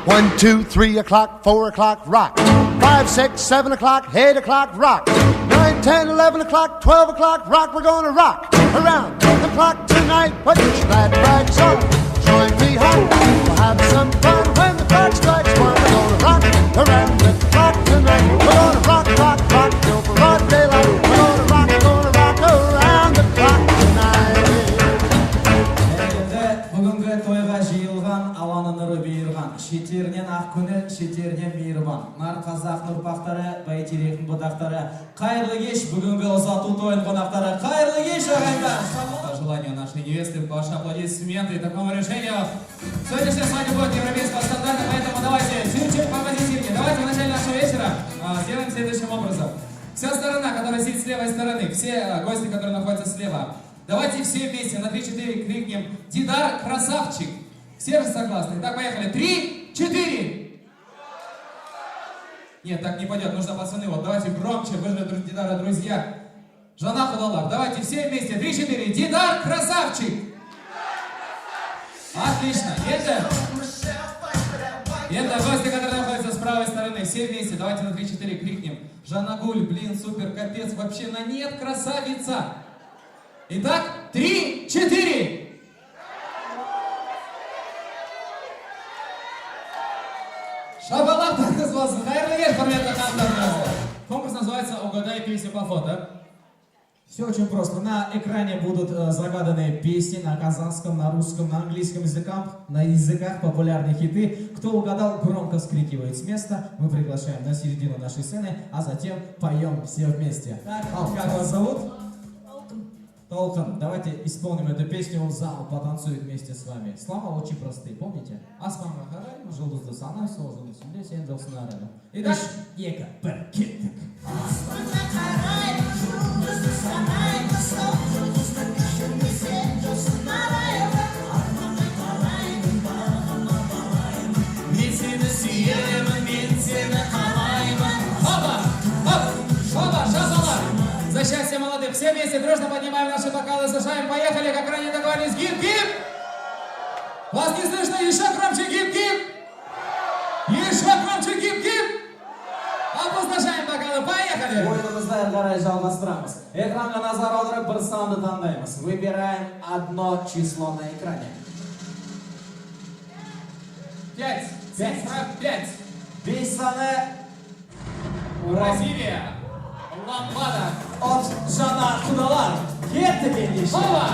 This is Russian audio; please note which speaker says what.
Speaker 1: 1, 2, 3 o'clock, 4 o'clock, rock. 5, 6, 7 o'clock, 8 o'clock, rock. 9, 10, 11 o'clock, 12 o'clock, rock. We're gonna rock around the clock tonight. Put your glad rags on, join me home. We'll have some fun when the clock strikes 1. We're gonna rock around the clock tonight. We're gonna rock, rock, rock till broad daylight. We're gonna rock around the clock tonight.
Speaker 2: Бүгінгі тойға жиылған, аланы нұры бейірған. Шетерінен ақ күні, шетерінен мейірбан. Нар қазақ нұрпақтары, бәйтеректің бұтақтары. Қайырлы кеш, бүгінгі ұзату тойын қонақтары. Қайырлы кеш, ағайындар! По желанию нашей невесты, ваши аплодисменты и такому решению. Сегодняшняя свадьба будет европейского стандарта, поэтому давайте чуть-чуть попозитивнее. Давайте в начале нашего вечера сделаем следующим образом. Вся сторона, которая сидит с левой стороны, все гости, которые находятся слева, давайте все вместе на 3-4 крикнем «Дидар, красавчик!». Все же согласны? Так, поехали. 3, 4. Нет, так не пойдет. Нужно, пацаны, вот давайте громче. Вы же Дидара, друзья. Жана Худалар. Давайте все вместе. 3, 4. Дидар, красавчик! Отлично. Это гости, которые находятся с правой стороны. Все вместе. Давайте на 3-4 крикнем. Жанагуль, блин, супер, капец, вообще на нет, красавица! Итак, 3, 4. Шабалак так назывался. Конкурс называется «Угадай песню по фото». Все очень просто. На экране будут загаданы песни на казахском, на русском, на английском языках популярные хиты. Кто угадал, громко вскрикивает с места. Мы приглашаем на середину нашей сцены, а затем поем все вместе. Как вас зовут? Толкан. Давайте исполним эту песню, зал потанцует вместе с вами. Слова очень простые, помните? Асман Рахарай, Жылдызды Санай, Солжын Үсінде, Сен Жоқсың Арада. Итак, екі, бір, кеттік. Асман Рахарай, Жылдызды Санай, Солжын Үсінде, Сен Жоқсың Арада. Асман Рахарай, бағыма барайын. Мен сені сүйемін, мен сені қалаймын. Хоба, хоп, хоба, жазалар. За счастье молодых. Все вместе дружно поднимаем наши бокалы, зажаем. Поехали, как ранее договорились. Гип-гип! Вас не слышно? Еще громче гип-гип! Еще громче гип-гип! Опустошаем бокалы. Поехали!
Speaker 3: Ойынымызды әрі қарай жалғастырамыз. Экранға назар аударып бір санды таңдаймыз. Выбираем одно число на экране.
Speaker 2: 5. Цифра 5.
Speaker 3: 5 саны.
Speaker 2: Бразилия. Ламбада.
Speaker 3: От Жана Худалар. Кеттік ендеше.
Speaker 2: Хоба!